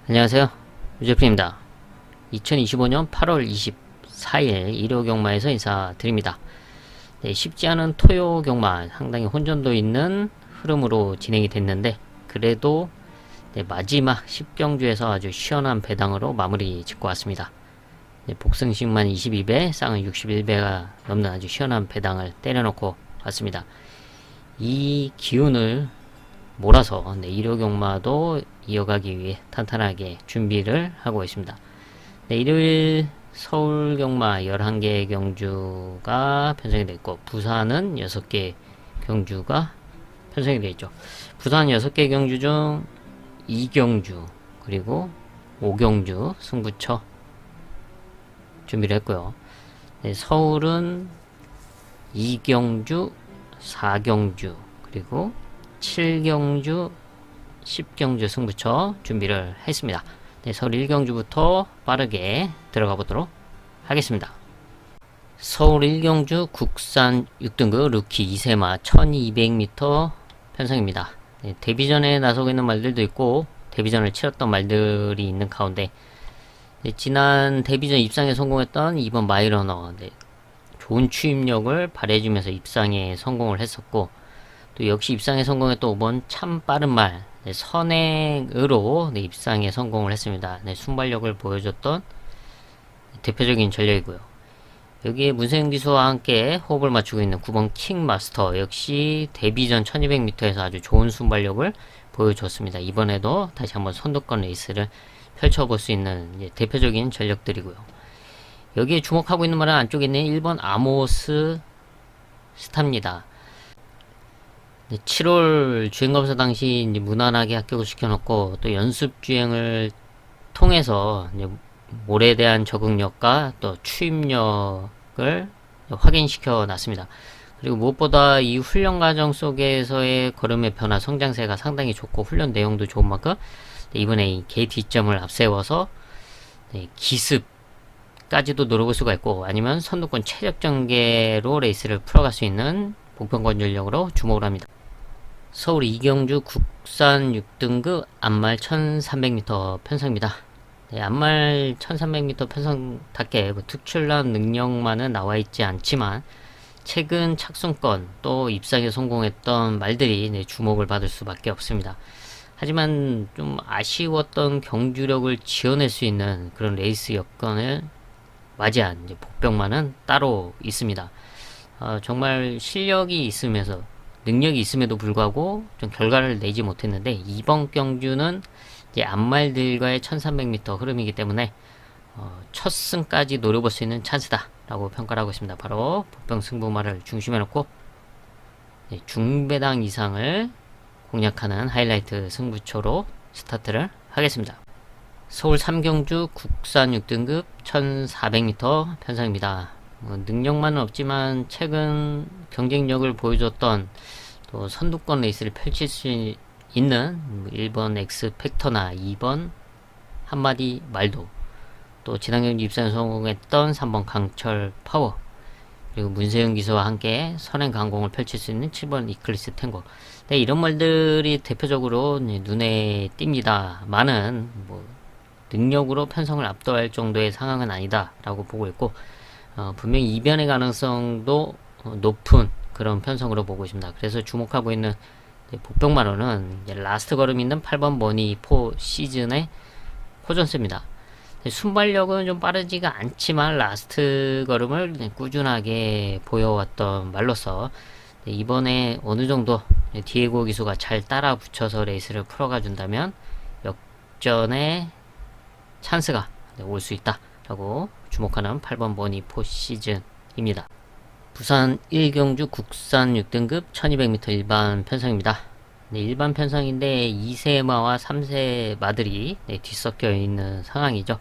안녕하세요. 유재프입니다. 2025년 8월 24일 일요경마에서 인사드립니다. 네, 쉽지 않은 토요경마 상당히 혼전도 있는 흐름으로 진행이 됐는데 그래도 마지막 10경주에서 아주 시원한 배당으로 마무리 짓고 왔습니다. 복승식만 22배, 쌍은 61배가 넘는 아주 시원한 배당을 때려놓고 왔습니다. 이 기운을 몰아서 일요경마도 이어가기 위해 탄탄하게 준비를 하고 있습니다. 일요일 서울경마 11개 경주가 편성이 되어 있고 부산은 6개 경주가 편성이 되어 있죠. 부산 6개 경주 중 2경주 그리고 5경주 승부처 준비를 했고요. 서울은 2경주, 4경주 그리고 7경주, 10경주 승부처 준비를 했습니다. 서울 1경주부터 빠르게 들어가 보도록 하겠습니다. 서울 1경주 국산 6등급 루키 2세마 1200m 편성입니다. 데뷔전에 나서고 있는 말들도 있고 데뷔전을 치렀던 말들이 있는 가운데 지난 데뷔전 입상에 성공했던 이번 마이러너 좋은 추임력을 발휘해주면서 입상에 성공을 했었고 또 역시 입상에 성공했던 5번 참 빠른 말 선행으로 입상에 성공을 했습니다. 순발력을 보여줬던 대표적인 전력이고요. 여기에 문세영 기수와 함께 호흡을 맞추고 있는 9번 킹마스터 역시 데뷔전 1200m에서 아주 좋은 순발력을 보여줬습니다. 이번에도 다시 한번 선두권 레이스를 펼쳐볼 수 있는 대표적인 전력들이고요. 여기에 주목하고 있는 말은 안쪽에 있는 1번 아모스 스타입니다. 7월 주행검사 당시 무난하게 합격을 시켜놓고 또 연습 주행을 통해서 몰에 대한 적응력과 또 추임력을 확인시켜 놨습니다. 그리고 무엇보다 이 훈련 과정 속에서의 걸음의 변화, 성장세가 상당히 좋고 훈련 내용도 좋은 만큼 이번에 이 게이트 2점을 앞세워서 기습까지도 노려볼 수가 있고 아니면 선두권 체력 전개로 레이스를 풀어갈 수 있는 보편권 전력으로 주목을 합니다. 서울 2경주 국산 6등급 암말 1300m 편성입니다. 암말 1300m 편성답게 특출난 능력만은 나와있지 않지만 최근 착순권 또 입상에 성공했던 말들이 주목을 받을 수밖에 없습니다. 하지만 좀 아쉬웠던 경주력을 지어낼 수 있는 그런 레이스 여건을 맞이한 복병만은 따로 있습니다. 정말 실력이 있으면서 능력이 있음에도 불구하고 좀 결과를 내지 못했는데 이번 경주는 이제 앞말들과의 1300m 흐름이기 때문에 첫 승까지 노려볼 수 있는 찬스다 라고 평가를 하고 있습니다. 바로 복병 승부말을 중심에 놓고 중배당 이상을 공략하는 하이라이트 승부처로 스타트를 하겠습니다. 서울 3경주 국산 6등급 1400m 편성입니다. 능력만은 없지만 최근 경쟁력을 보여줬던 또 선두권 레이스를 펼칠 수 있는 1번 엑스팩터나 2번 한마디 말도 또 지난 경기 입상에 성공했던 3번 강철 파워 그리고 문세영 기수와 함께 선행 강공을 펼칠 수 있는 7번 이클리스 탱고 이런 말들이 대표적으로 눈에 띕니다. 많은 능력으로 편성을 압도할 정도의 상황은 아니다 라고 보고 있고 분명히 이변의 가능성도 높은 그런 편성으로 보고 있습니다. 그래서 주목하고 있는 복병마로는 라스트 걸음 있는 8번 머니 4 시즌의 호전세입니다. 순발력은 좀 빠르지가 않지만 라스트 걸음을 꾸준하게 보여왔던 말로서 이번에 어느정도 디에고 기수가 잘 따라 붙여서 레이스를 풀어가 준다면 역전의 찬스가 올 수 있다 라고 주목하는 8번 머니 4 시즌입니다. 부산 1경주 국산 6등급 1200m 일반 편성입니다. 일반 편성인데 2세마와 3세마들이 뒤섞여 있는 상황이죠.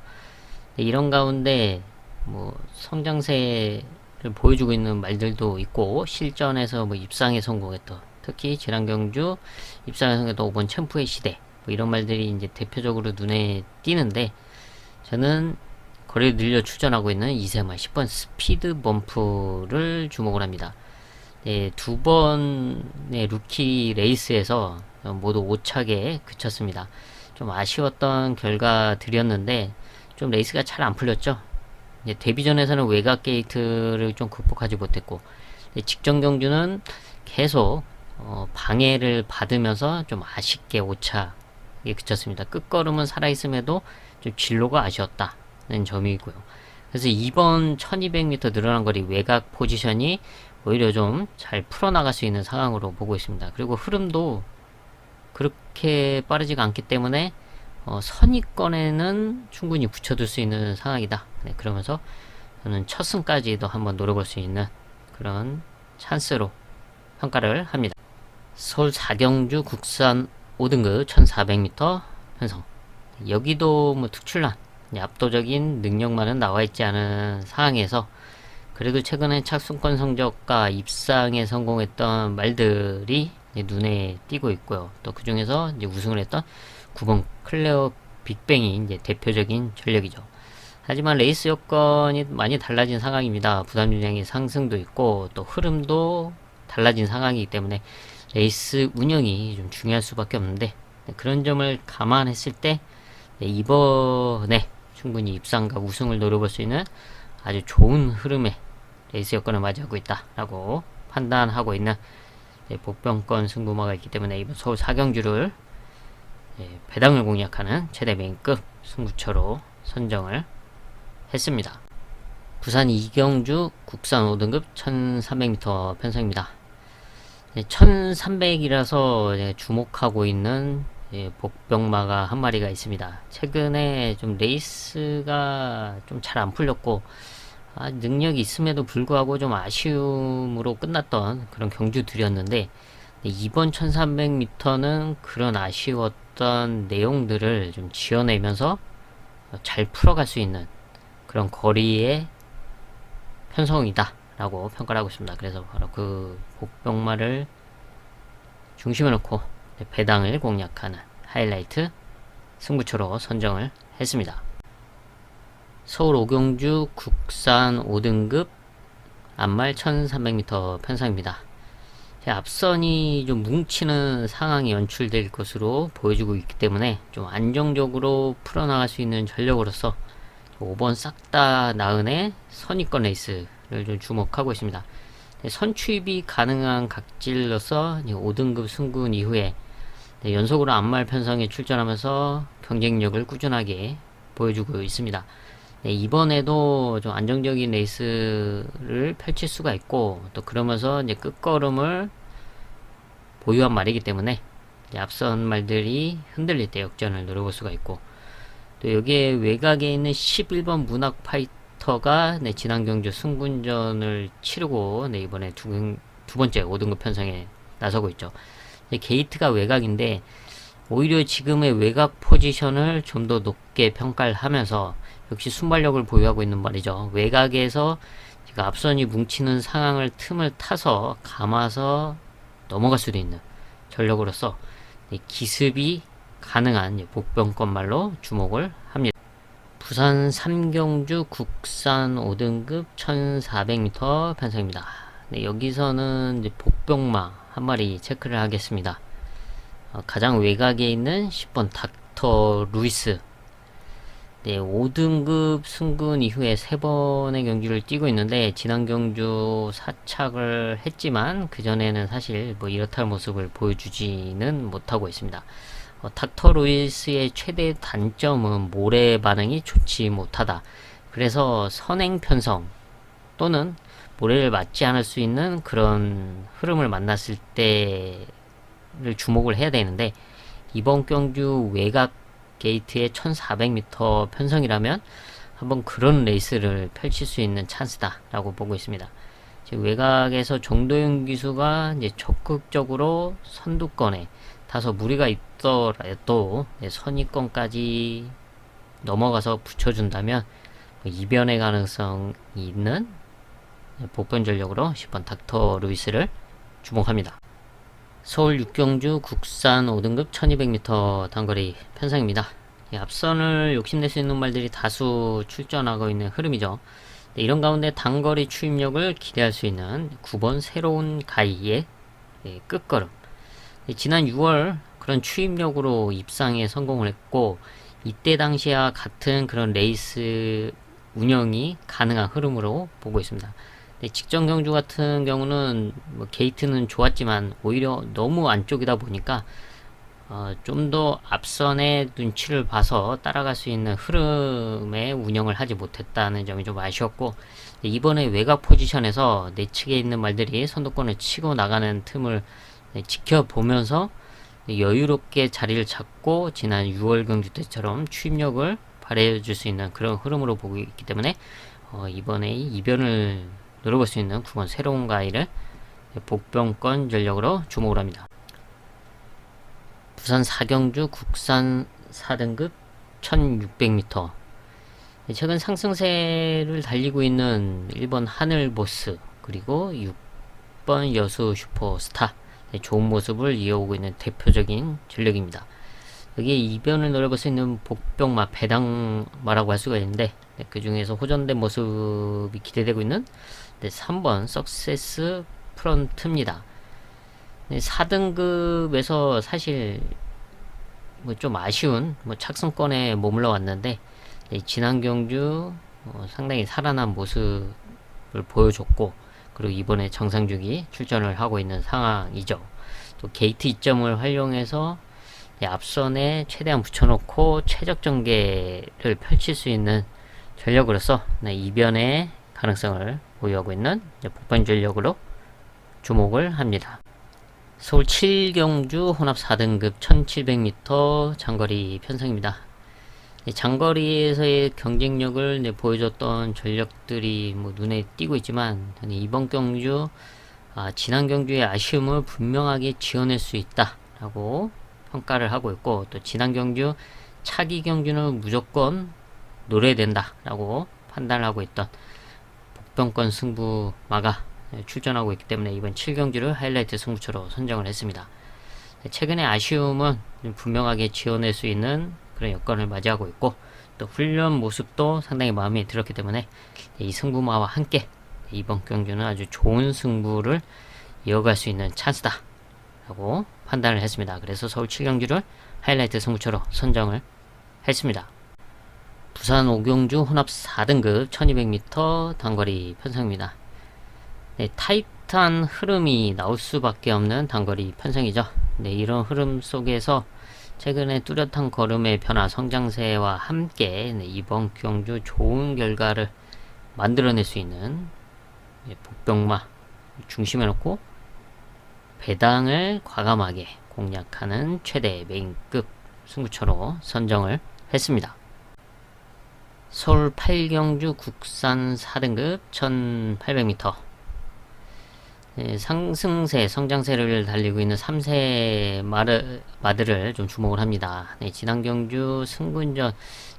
이런 가운데 성장세를 보여주고 있는 말들도 있고 실전에서 입상에 성공했던 특히 지난 경주 입상에 성공했던 5번 챔프의 시대 이런 말들이 이제 대표적으로 눈에 띄는데 저는 거리를 늘려 추전하고 있는 2세마 10번 스피드 범프를 주목을 합니다. 두 번의 루키 레이스에서 모두 5착에 그쳤습니다. 좀 아쉬웠던 결과들이었는데 좀 레이스가 잘 안 풀렸죠. 이제 데뷔전에서는 외곽 게이트를 좀 극복하지 못했고 직전 경주는 계속 방해를 받으면서 좀 아쉽게 오차에 그쳤습니다. 끝걸음은 살아있음에도 좀 진로가 아쉬웠다는 점이고요. 그래서 이번 1200m 늘어난 거리 외곽 포지션이 오히려 좀 잘 풀어나갈 수 있는 상황으로 보고 있습니다. 그리고 흐름도 그렇게 빠르지가 않기 때문에 선입권에는 충분히 붙여둘 수 있는 상황이다. 네, 그러면서 저는 첫 승까지도 한번 노려볼 수 있는 그런 찬스로 평가를 합니다. 서울 4경주 국산 5등급 1400m 편성. 여기도 뭐 특출난 압도적인 능력만은 나와있지 않은 상황에서 그래도 최근에 착순권 성적과 입상에 성공했던 말들이 눈에 띄고 있고요. 또 그 중에서 이제 우승을 했던 9번 클레어 빅뱅이 이제 대표적인 전력이죠. 하지만 레이스 여건이 많이 달라진 상황입니다. 부담 유량의 상승도 있고 또 흐름도 달라진 상황이기 때문에 레이스 운영이 좀 중요할 수밖에 없는데 그런 점을 감안했을 때 이번에 충분히 입상과 우승을 노려볼 수 있는 아주 좋은 흐름의 레이스 여건을 맞이하고 있다라고 판단하고 있는 복병권 승부마가 있기 때문에 이번 서울 4경주를 배당을 공략하는 최대 메인급 승부처로 선정을 했습니다. 부산 2경주 국산 5등급 1300m 편성입니다. 1300이라서 주목하고 있는 복병마가 한 마리가 있습니다. 최근에 좀 레이스가 좀 잘 안 풀렸고 능력이 있음에도 불구하고 좀 아쉬움으로 끝났던 그런 경주들이었는데 이번 1300m는 그런 아쉬웠던 내용들을 좀 지어내면서 잘 풀어갈 수 있는 그런 거리의 편성이다 라고 평가를 하고 있습니다. 그래서 바로 그 복병마를 중심에 놓고 배당을 공략하는 하이라이트 승부처로 선정을 했습니다. 서울 5경주 국산 5등급 앞말 1300m 편성입니다. 앞선이 좀 뭉치는 상황이 연출될 것으로 보여주고 있기 때문에 좀 안정적으로 풀어나갈 수 있는 전력으로서 5번 싹다 나은의 선입권 레이스를 좀 주목하고 있습니다. 선취입이 가능한 각질로서 5등급 승군 이후에 연속으로 앞말 편성에 출전하면서 경쟁력을 꾸준하게 보여주고 있습니다. 이번에도 좀 안정적인 레이스를 펼칠 수가 있고 또 그러면서 이제 끝걸음을 보유한 말이기 때문에 앞선 말들이 흔들릴 때 역전을 노려볼 수가 있고 또 여기에 외곽에 있는 11번 문학 파이터가 지난 경주 승군전을 치르고 이번에 두 번째 5등급 편성에 나서고 있죠. 게이트가 외곽인데 오히려 지금의 외곽 포지션을 좀 더 높게 평가를 하면서 역시 순발력을 보유하고 있는 말이죠. 외곽에서 앞선이 뭉치는 상황을 틈을 타서 감아서 넘어갈 수도 있는 전력으로서 기습이 가능한 복병권 말로 주목을 합니다. 부산 3경주 국산 5등급 1400m 편성입니다. 여기서는 이제 복병마 한 마리 체크를 하겠습니다. 가장 외곽에 있는 10번 닥터 루이스 5등급 승군 이후에 3번의 경주를 뛰고 있는데 지난 경주 사착을 했지만 그전에는 사실 이렇다 할 모습을 보여주지는 못하고 있습니다. 닥터 루이스의 최대 단점은 모래 반응이 좋지 못하다. 그래서 선행 편성 또는 모래를 맞지 않을 수 있는 그런 흐름을 만났을 때를 주목을 해야 되는데 이번 경주 외곽 게이트의 1400m 편성이라면 한번 그런 레이스를 펼칠 수 있는 찬스다 라고 보고 있습니다. 외곽에서 정도윤 기수가 이제 적극적으로 선두권에 다소 무리가 있더라도 선입권까지 넘어가서 붙여준다면 이변의 가능성이 있는 복변 전력으로 10번 닥터 루이스를 주목합니다. 서울 6경주 국산 5등급 1200m 단거리 편성입니다. 앞선을 욕심낼 수 있는 말들이 다수 출전하고 있는 흐름이죠. 이런 가운데 단거리 추임력을 기대할 수 있는 9번 새로운 가이의 끝걸음. 지난 6월 그런 추입력으로 입상에 성공을 했고, 이때 당시와 같은 그런 레이스 운영이 가능한 흐름으로 보고 있습니다. 직전 경주 같은 경우는 뭐 게이트는 좋았지만 오히려 너무 안쪽이다 보니까 좀 더 앞선의 눈치를 봐서 따라갈 수 있는 흐름의 운영을 하지 못했다는 점이 좀 아쉬웠고, 이번에 외곽 포지션에서 내측에 있는 말들이 선두권을 치고 나가는 틈을 지켜보면서 여유롭게 자리를 잡고 지난 6월 경주 때처럼 추입력을 발휘해줄 수 있는 그런 흐름으로 보고 있기 때문에 이번에 이변을 노려볼 수 있는 9번 새로운 가이를 복병권 전력으로 주목을 합니다. 부산 4경주 국산 4등급 1600m, 최근 상승세를 달리고 있는 1번 하늘보스 그리고 6번 여수 슈퍼스타, 좋은 모습을 이어오고 있는 대표적인 전력입니다. 여기에 이변을 노려볼 수 있는 복병마, 배당마라고 할 수가 있는데, 그 중에서 호전된 모습이 기대되고 있는 3번 석세스 프런트입니다. 4등급에서 사실 뭐 좀 아쉬운 착승권에 머물러 왔는데, 지난 경주 상당히 살아난 모습을 보여줬고, 그리고 이번에 정상주기 출전을 하고 있는 상황이죠. 또 게이트 이점을 활용해서 앞선에 최대한 붙여놓고 최적 전개를 펼칠 수 있는 전력으로서 이변의 가능성을 보유하고 있는 복변 전력으로 주목을 합니다. 서울 7경주 혼합 4등급 1700m 장거리 편성입니다. 장거리에서의 경쟁력을 보여줬던 전력들이 눈에 띄고 있지만, 이번 경주 지난 경주의 아쉬움을 분명하게 지어낼 수 있다라고 평가를 하고 있고, 또 지난 경주 차기 경주는 무조건 노려야 된다라고 판단을 하고 있던 복병권 승부마가 출전하고 있기 때문에 이번 7경주를 하이라이트 승부처로 선정을 했습니다. 최근의 아쉬움은 분명하게 지어낼 수 있는 그런 여건을 맞이하고 있고, 또 훈련 모습도 상당히 마음에 들었기 때문에 이 승부마와 함께 이번 경주는 아주 좋은 승부를 이어갈 수 있는 찬스다 라고 판단을 했습니다. 그래서 서울 7경주를 하이라이트 승부처로 선정을 했습니다. 부산 5경주 혼합 4등급 1200m 단거리 편성입니다. 타이트한 흐름이 나올 수밖에 없는 단거리 편성이죠. 이런 흐름 속에서 최근에 뚜렷한 걸음의 변화, 성장세와 함께 이번 경주 좋은 결과를 만들어낼 수 있는 복병마 중심에 놓고 배당을 과감하게 공략하는 최대 메인급 승부처로 선정을 했습니다. 서울 8경주 국산 4등급 1800m, 상승세, 성장세를 달리고 있는 3세 마들을 좀 주목을 합니다. 지난 경주 승분전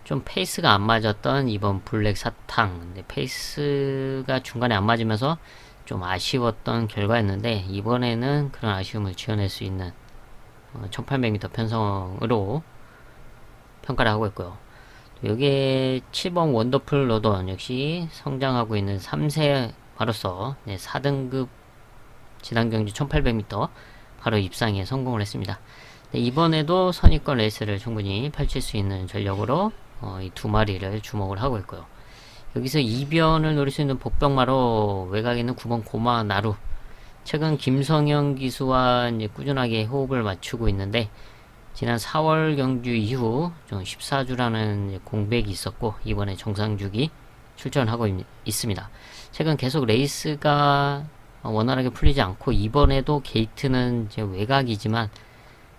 좀 페이스가 안 맞았던 이번 블랙 사탕, 페이스가 중간에 안 맞으면서 좀 아쉬웠던 결과였는데, 이번에는 그런 아쉬움을 지어낼 수 있는 1800m 편성으로 평가를 하고 있고요. 여기에 7번 원더풀 로던 역시 성장하고 있는 3세 마로서 4등급 지난 경주 1800m 바로 입상에 성공을 했습니다. 이번에도 선입권 레이스를 충분히 펼칠 수 있는 전력으로 이 두 마리를 주목을 하고 있고요. 여기서 이변을 노릴 수 있는 복병마로 외곽에 있는 9번 고마나루, 최근 김성현 기수와 이제 꾸준하게 호흡을 맞추고 있는데, 지난 4월 경주 이후 좀 14주라는 공백이 있었고, 이번에 정상주기 출전하고 있습니다. 최근 계속 레이스가 원활하게 풀리지 않고, 이번에도 게이트는 이제 외곽이지만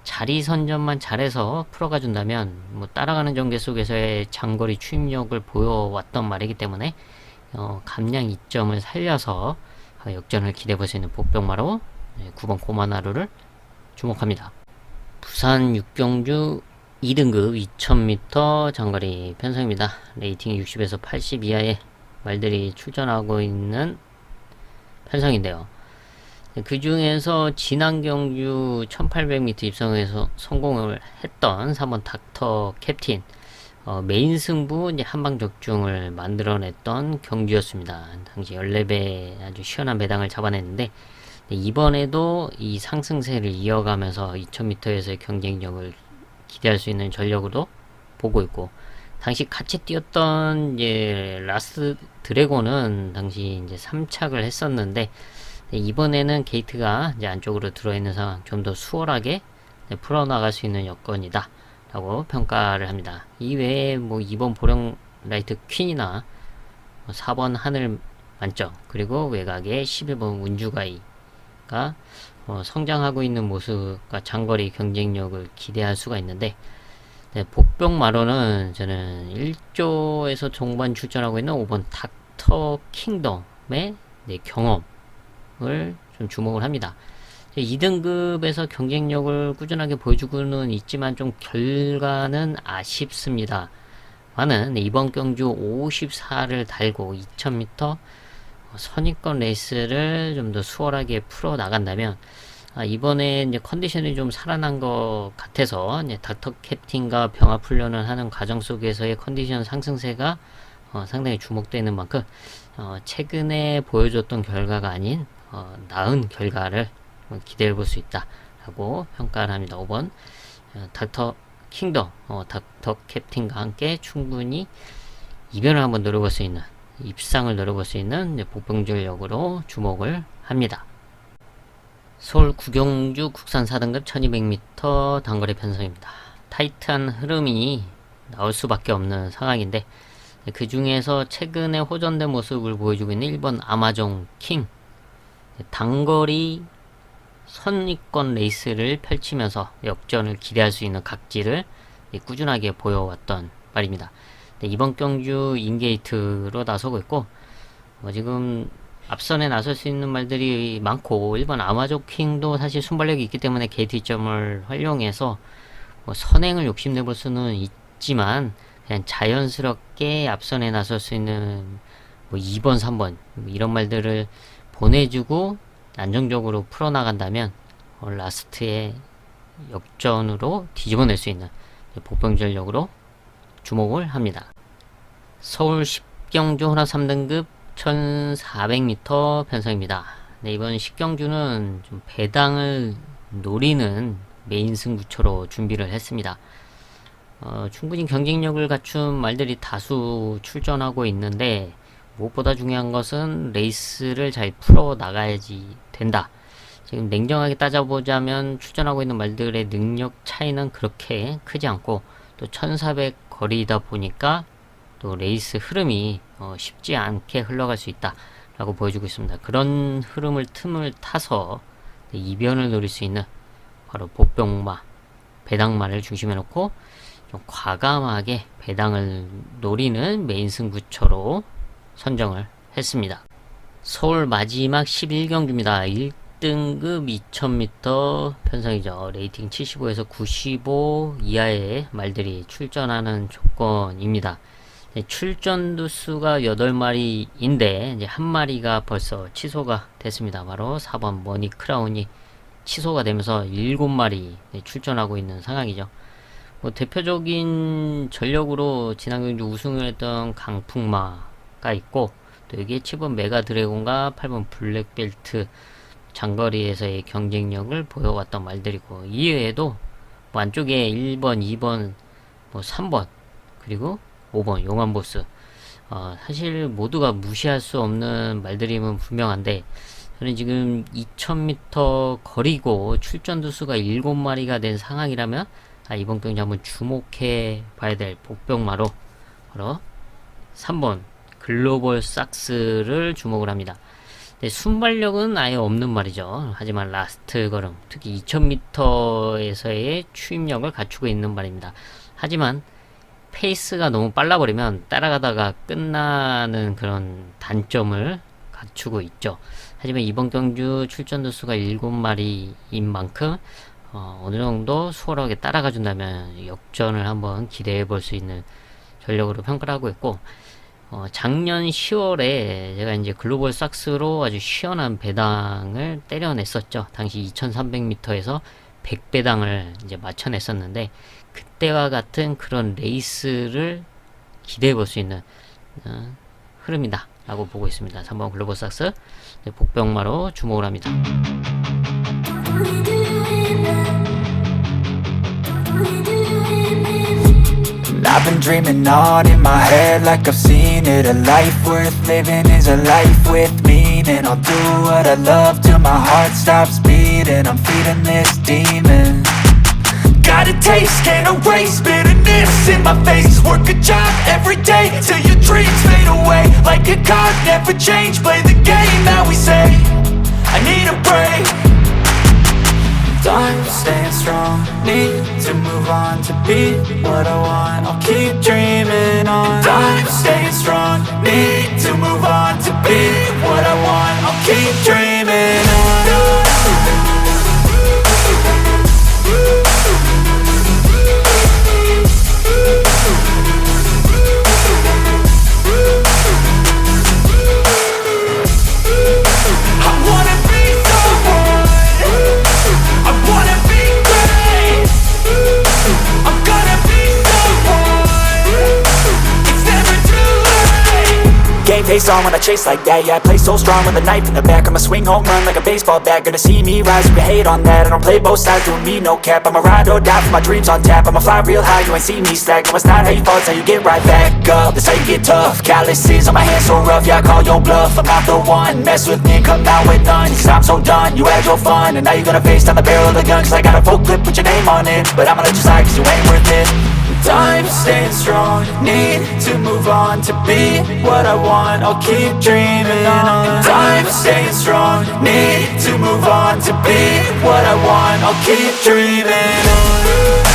자리 선점만 잘해서 풀어가 준다면 따라가는 전개 속에서의 장거리 추입력을 보여왔던 말이기 때문에 감량 이점을 살려서 역전을 기대해볼 수 있는 복병마로 9번 고마나루를 주목합니다. 부산 6경주 2등급 2000m 장거리 편성입니다. 레이팅이 60에서 80 이하의 말들이 출전하고 있는 편성인데요. 그 중에서 지난 경주 1800m 입성에서 성공을 했던 3번 닥터 캡틴, 메인 승부 이제 한방 적중을 만들어냈던 경주였습니다. 당시 14배 아주 시원한 배당을 잡아냈는데, 이번에도 이 상승세를 이어가면서 2000m에서의 경쟁력을 기대할 수 있는 전력으로 보고 있고, 당시 같이 뛰었던 이제 라스트 드래곤은 당시 이제 3착을 했었는데, 이번에는 게이트가 이제 안쪽으로 들어있는 상황, 좀 더 수월하게 풀어나갈 수 있는 여건이다 라고 평가를 합니다. 이외에 뭐 2번 보령 라이트 퀸이나 4번 하늘 만점, 그리고 외곽에 11번 운주가이가 성장하고 있는 모습과 장거리 경쟁력을 기대할 수가 있는데, 복병마로는 저는 1조에서 종반 출전하고 있는 5번 닥터 킹덤의 경험을 좀 주목을 합니다. 2등급에서 경쟁력을 꾸준하게 보여주고는 있지만 좀 결과는 아쉽습니다. 많은 이번 경주 54를 달고 2000m 선입권 레이스를 좀 더 수월하게 풀어 나간다면, 이번에 이제 컨디션이 좀 살아난 것 같아서 이제 닥터 캡틴과 병합 훈련을 하는 과정 속에서의 컨디션 상승세가 상당히 주목되는 만큼 최근에 보여줬던 결과가 아닌 나은 결과를 기대해 볼 수 있다라고 평가를 합니다. 5번 닥터 킹덤, 닥터 캡틴과 함께 충분히 이변을 한번 노려볼 수 있는, 입상을 노려볼 수 있는 복병전력으로 주목을 합니다. 서울 구경주 국산 4등급 1200m 단거리 편성입니다. 타이트한 흐름이 나올 수밖에 없는 상황인데, 그 중에서 최근에 호전된 모습을 보여주고 있는 1번 아마존 킹, 단거리 선입권 레이스를 펼치면서 역전을 기대할 수 있는 각지를 꾸준하게 보여왔던 말입니다. 이번 경주 인게이트로 나서고 있고, 지금 앞선에 나설 수 있는 말들이 많고, 1번 아마존 킹도 사실 순발력이 있기 때문에 게이트 점을 활용해서 선행을 욕심내볼 수는 있지만, 그냥 자연스럽게 앞선에 나설 수 있는 2번, 3번 이런 말들을 보내주고 안정적으로 풀어나간다면 라스트의 역전으로 뒤집어낼 수 있는 복병전력으로 주목을 합니다. 서울 10경주 혼합 3등급 1400m 편성입니다. 이번 10경주는 좀 배당을 노리는 메인 승부처로 준비를 했습니다. 충분히 경쟁력을 갖춘 말들이 다수 출전하고 있는데, 무엇보다 중요한 것은 레이스를 잘 풀어 나가야지 된다. 지금 냉정하게 따져보자면 출전하고 있는 말들의 능력 차이는 그렇게 크지 않고, 또 1400 거리이다 보니까 또 레이스 흐름이 쉽지 않게 흘러갈 수 있다 라고 보여주고 있습니다. 그런 흐름을 틈을 타서 이변을 노릴 수 있는 바로 복병마, 배당마를 중심에 놓고 좀 과감하게 배당을 노리는 메인 승부처로 선정을 했습니다. 서울 마지막 11경주입니다. 1등급 2000m 편성이죠. 레이팅 75에서 95 이하의 말들이 출전하는 조건입니다. 출전 두수가 8마리인데 이제 한 마리가 벌써 취소가 됐습니다. 바로 4번 머니 크라운이 취소가 되면서 7마리 출전하고 있는 상황이죠. 대표적인 전력으로 지난 경주 우승을 했던 강풍마가 있고, 또 여기에 7번 메가 드래곤과 8번 블랙벨트 장거리에서의 경쟁력을 보여왔던 말들이고, 이외에도 안쪽에 1번, 2번, 3번, 그리고 5번 용암보스, 사실 모두가 무시할 수 없는 말들임은 분명한데, 저는 지금 2000m 거리고 출전 두수가 7마리가 된 상황이라면 이번 경기 한번 주목해 봐야 될 복병마로 바로 3번 글로벌 삭스를 주목을 합니다. 순발력은 아예 없는 말이죠. 하지만 라스트 걸음, 특히 2000m에서의 추임력을 갖추고 있는 말입니다. 하지만 페이스가 너무 빨라버리면 따라가다가 끝나는 그런 단점을 갖추고 있죠. 하지만 이번 경주 출전 두수가 7마리인 만큼 어느 정도 수월하게 따라가 준다면 역전을 한번 기대해 볼 수 있는 전력으로 평가를 하고 있고, 작년 10월에 제가 이제 글로벌 삭스로 아주 시원한 배당을 때려냈었죠. 당시 2300m에서 100배당을 이제 맞춰냈었는데, 그때와 같은 그런 레이스를 기대해 볼 수 있는 흐름이다 라고 보고 있습니다. 3번 글로벌삭스 복병마로 주목을 합니다. I've been dreaming on in my head like I've seen it. A life worth living is a life with meaning. I'll do what I love till my heart stops beating. I'm feeding this demon. Got a taste, can't erase bitterness in my face. Work a job every day till your dreams fade away. Like a card, never change, play the game that we say. I need a break. I'm staying strong, need to move on to be what I want. I'll keep dreaming on. I'm staying strong, need to move on to be what I want. I'll keep dreaming on. Face on when I chase like that, yeah, I play so strong with a knife in the back. I'ma swing home run like a baseball bat. Gonna see me rise, you can hate on that. I don't play both sides, doing me no cap. I'ma ride or die for my dreams on tap. I'ma fly real high, you ain't see me slack. No, it's not how you fall, it's how you get right back up. That's how you get tough. Calluses on my hands so rough, yeah, I call your bluff. I'm not the one, mess with me and come out with none. Cause I'm so done, you had your fun. And now you're gonna face down the barrel of the gun. Cause I got a full clip with your name on it. But I'ma let you slide cause you ain't worth it. I'm staying strong, need to move on to be what I want. I'll keep dreaming on. I'm staying strong, need to move on to be what I want. I'll keep dreaming on.